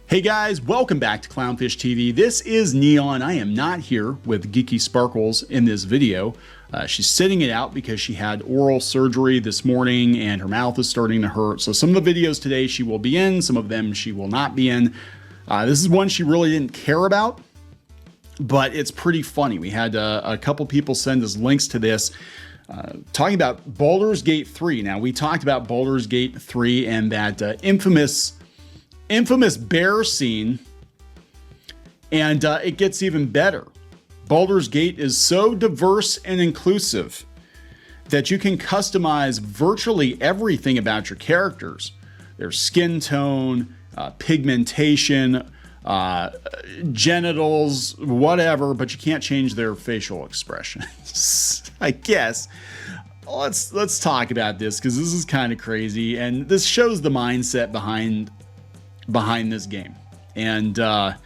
Hey guys, welcome back to Clownfish TV. This is Neon. I am not here with Geeky Sparkles in this video. She's sitting it out because she had oral surgery this morning and her mouth is starting to hurt. So some of the videos today she will be in, some of them she will not be in. This is one she really didn't care about, but it's pretty funny. We had a couple people send us links to this. Talking about Baldur's Gate 3. Now, we talked about Baldur's Gate 3 and that infamous bear scene, and it gets even better. Baldur's Gate is so diverse and inclusive that you can customize virtually everything about your characters. Their skin tone, pigmentation, genitals, whatever, but you can't change their facial expressions. I guess. Let's talk about this because this is kind of crazy, and this shows the mindset behind this game. And I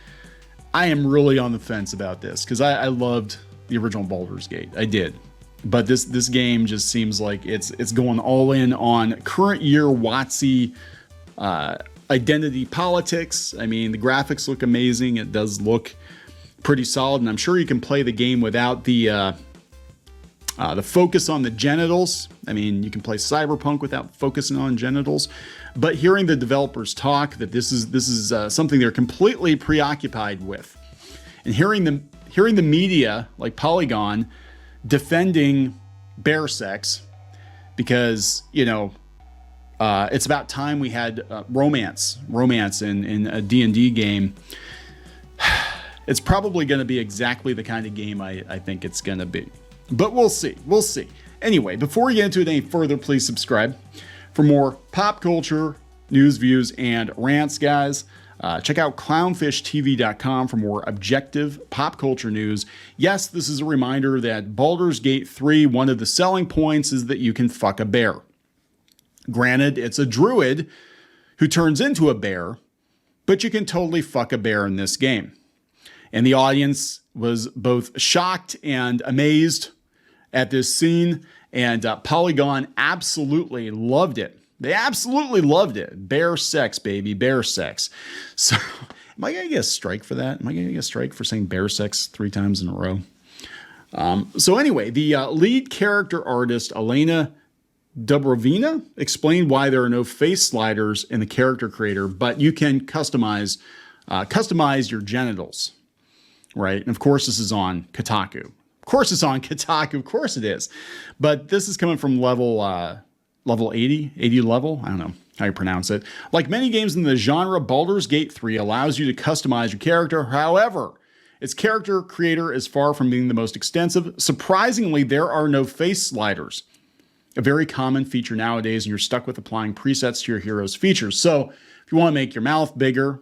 am really on the fence about this because I loved the original Baldur's Gate. I did. But this game just seems like it's going all in on current year WotC identity politics. I mean, the graphics look amazing. It does look pretty solid, and I'm sure you can play the game without the focus on the genitals. I mean, you can play Cyberpunk without focusing on genitals. But hearing the developers talk that this is something they're completely preoccupied with, and hearing the media like Polygon defending bear sex because it's about time we had romance in a D&D game. It's probably going to be exactly the kind of game I think it's going to be. But we'll see. We'll see. Anyway, before we get into it any further, please subscribe for more pop culture, news, views, and rants, guys. Check out clownfishtv.com for more objective pop culture news. Yes, this is a reminder that Baldur's Gate 3, one of the selling points is that you can fuck a bear. Granted, it's a druid who turns into a bear, but you can totally fuck a bear in this game. And the audience was both shocked and amazed at this scene, and Polygon absolutely loved it. They absolutely loved it. Bear sex, baby, bear sex. So, am I going to get a strike for that? Am I going to get a strike for saying bear sex 3 times in a row? So anyway, the lead character artist, Elena Dubrovina, explained why there are no face sliders in the character creator, but you can customize your genitals, right? And of course, this is on Kotaku. Of course it's on Kotaku. Of course it is. But this is coming from level 80 level. I don't know how you pronounce it. Like many games in the genre, Baldur's Gate 3 allows you to customize your character. However, its character creator is far from being the most extensive. Surprisingly, there are no face sliders, a very common feature nowadays, and you're stuck with applying presets to your hero's features. So if you want to make your mouth bigger,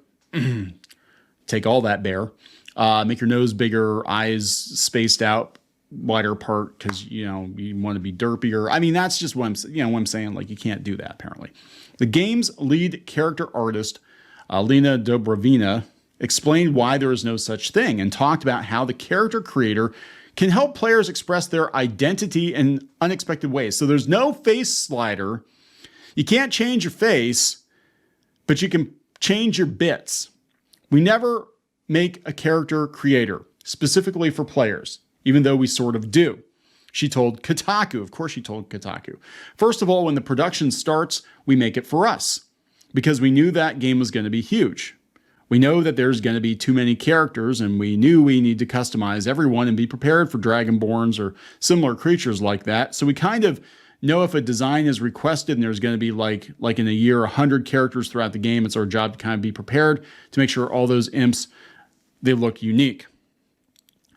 take all that bear. Make your nose bigger, eyes spaced out, wider apart because you want to be derpier. I mean, that's just what I'm saying. Like, you can't do that apparently. The game's lead character artist, Lena Dobrovina, explained why there is no such thing and talked about how the character creator can help players express their identity in unexpected ways. So there's no face slider. You can't change your face, but you can change your bits. We never make a character creator specifically for players, even though we sort of do. She told Kotaku. Of course she told Kotaku. First of all, when the production starts, we make it for us because we knew that game was going to be huge. We know that there's going to be too many characters, and we knew we need to customize everyone and be prepared for Dragonborns or similar creatures like that. So we kind of know if a design is requested and there's going to be like in a year, 100 characters throughout the game. It's our job to kind of be prepared to make sure all those imps, they look unique.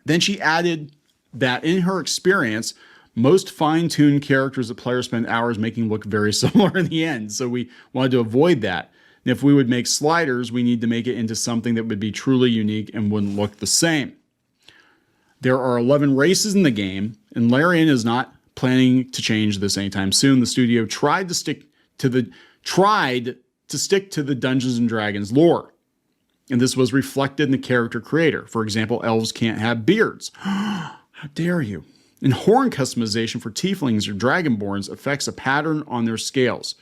Then she added that in her experience, most fine-tuned characters that players spend hours making look very similar in the end. So we wanted to avoid that. And if we would make sliders, we need to make it into something that would be truly unique and wouldn't look the same. There are 11 races in the game, and Larian is not planning to change this anytime soon. The studio tried to stick to the Dungeons and Dragons lore. And this was reflected in the character creator. For example, elves can't have beards. How dare you? And horn customization for tieflings or dragonborns affects a pattern on their scales.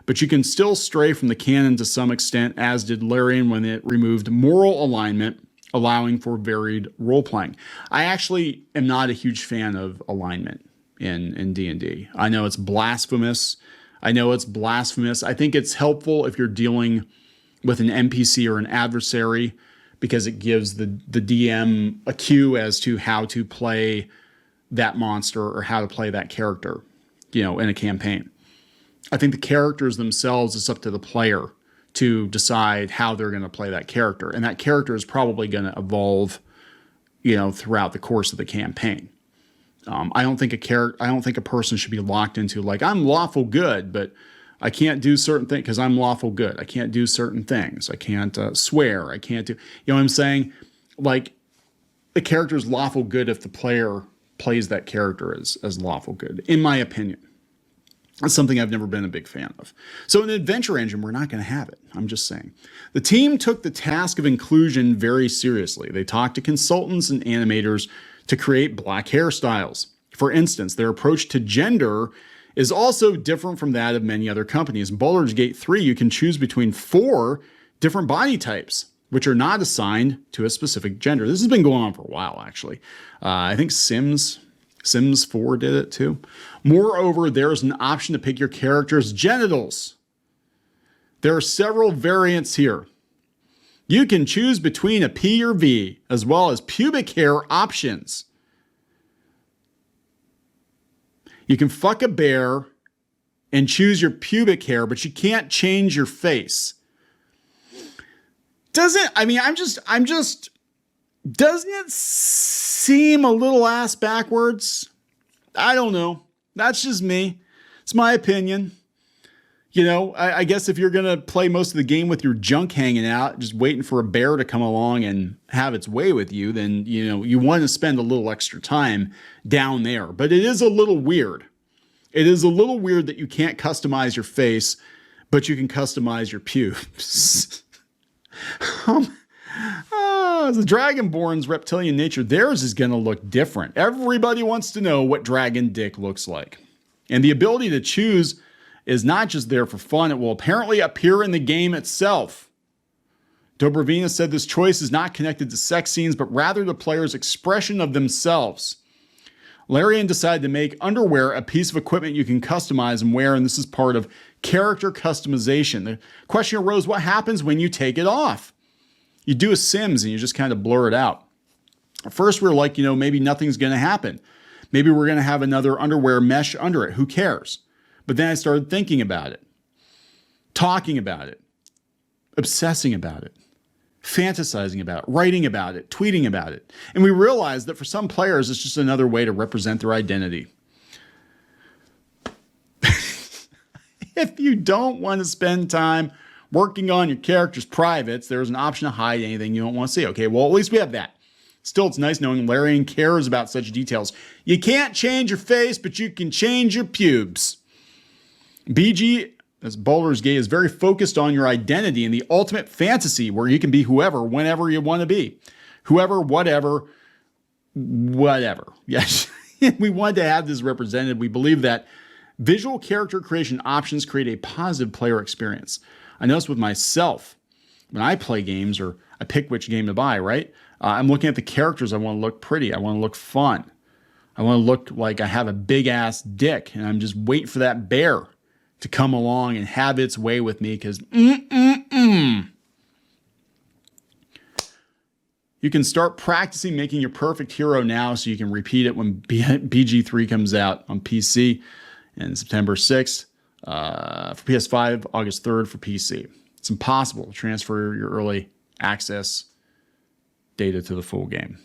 but you can still stray from the canon to some extent, as did Larian when it removed moral alignment, allowing for varied role-playing. I actually am not a huge fan of alignment in D&D. I know it's blasphemous. I think it's helpful if you're dealing with an NPC or an adversary, because it gives the DM a cue as to how to play that monster or how to play that character, in a campaign. I think the characters themselves, it's up to the player to decide how they're going to play that character. And that character is probably going to evolve, throughout the course of the campaign. I don't think a person should be locked into like, I'm lawful good, but I can't do certain things because I'm lawful good. I can't do certain things. I can't swear. I can't do, what I'm saying? Like, the character is lawful good if the player plays that character as lawful good, in my opinion. That's something I've never been a big fan of. So in an adventure engine, we're not going to have it. I'm just saying. The team took the task of inclusion very seriously. They talked to consultants and animators to create black hairstyles. For instance, their approach to gender is also different from that of many other companies. In Baldur's Gate 3, you can choose between 4 different body types, which are not assigned to a specific gender. This has been going on for a while, actually. I think Sims 4 did it too. Moreover, there's an option to pick your character's genitals. There are several variants here. You can choose between a P or V, as well as pubic hair options. You can fuck a bear and choose your pubic hair, but you can't change your face. Doesn't it seem a little ass backwards? I don't know. That's just me. It's my opinion. I guess if you're going to play most of the game with your junk hanging out, just waiting for a bear to come along and have its way with you, then, you want to spend a little extra time down there. But it is a little weird. It is a little weird that you can't customize your face, but you can customize your pubes. The Dragonborn's reptilian nature, theirs is going to look different. Everybody wants to know what dragon dick looks like. And the ability to choose is not just there for fun. It will apparently appear in the game itself. Dobrovina said this choice is not connected to sex scenes, but rather the player's expression of themselves. Larian decided to make underwear a piece of equipment you can customize and wear, and this is part of character customization. The question arose, what happens when you take it off? You do a Sims and you just kind of blur it out. At first we were like, maybe nothing's going to happen. Maybe we're going to have another underwear mesh under it. Who cares? But then I started thinking about it, talking about it, obsessing about it, fantasizing about it, writing about it, tweeting about it. And we realized that for some players, it's just another way to represent their identity. If you don't want to spend time working on your character's privates, there's an option to hide anything you don't want to see. Okay, well, at least we have that. Still, it's nice knowing Larian cares about such details. You can't change your face, but you can change your pubes. BG, as Baldur's Gate, is very focused on your identity and the ultimate fantasy where you can be whoever, whenever you want to be. Whoever, whatever. Yes, we wanted to have this represented. We believe that visual character creation options create a positive player experience. I notice with myself, when I play games or I pick which game to buy, right? I'm looking at the characters. I want to look pretty. I want to look fun. I want to look like I have a big ass dick and I'm just waiting for that bear to come along and have its way with me because You can start practicing making your perfect hero now so you can repeat it when BG3 comes out on PC in September 6th. For PS5, August 3rd for PC. It's impossible to transfer your early access data to the full game.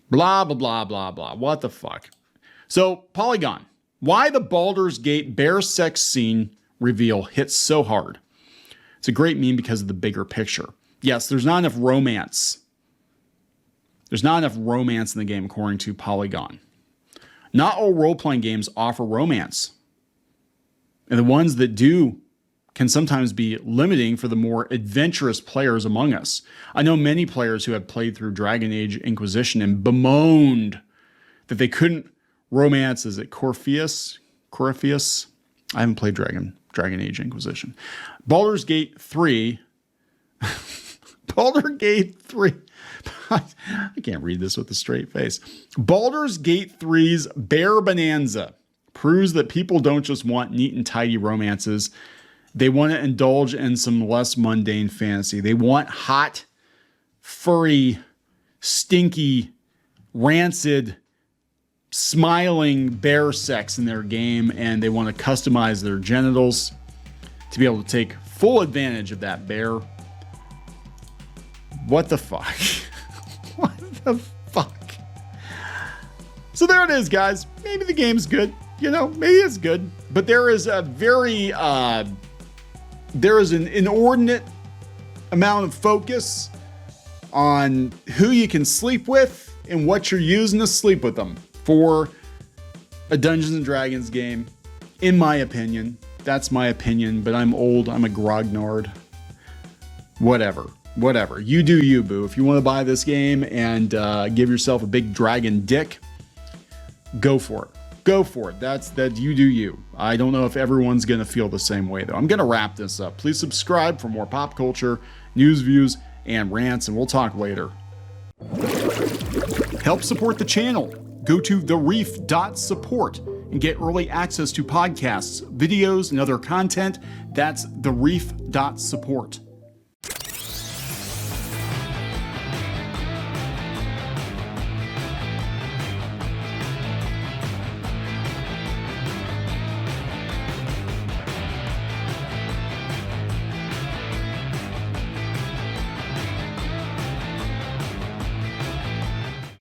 Blah, blah, blah, blah, blah. What the fuck? So, Polygon. Why the Baldur's Gate bear sex scene reveal hits so hard? It's a great meme because of the bigger picture. Yes, there's not enough romance. There's not enough romance in the game, according to Polygon. Not all role-playing games offer romance. And the ones that do can sometimes be limiting for the more adventurous players among us. I know many players who have played through Dragon Age Inquisition and bemoaned that they couldn't romance, is it Corpheus? I haven't played Dragon Dragon Age Inquisition. Baldur's Gate 3. Baldur Gate 3. I can't read this with a straight face. Baldur's Gate 3's Bear Bonanza proves that people don't just want neat and tidy romances. They want to indulge in some less mundane fantasy. They want hot, furry, stinky, rancid, smiling bear sex in their game, and they want to customize their genitals to be able to take full advantage of that bear. What the fuck? What the fuck? So there it is, guys. Maybe the game's good. You know, maybe it's good. But there is a very, there is an inordinate amount of focus on who you can sleep with and what you're using to sleep with them for a Dungeons and Dragons game, in my opinion. That's my opinion, but I'm old. I'm a grognard. Whatever. You do you, boo. If you want to buy this game and give yourself a big dragon dick, go for it. Go for it. That you do you. I don't know if everyone's going to feel the same way, though. I'm going to wrap this up. Please subscribe for more pop culture, news, views, and rants, and we'll talk later. Help support the channel. Go to thereef.support and get early access to podcasts, videos, and other content. That's thereef.support.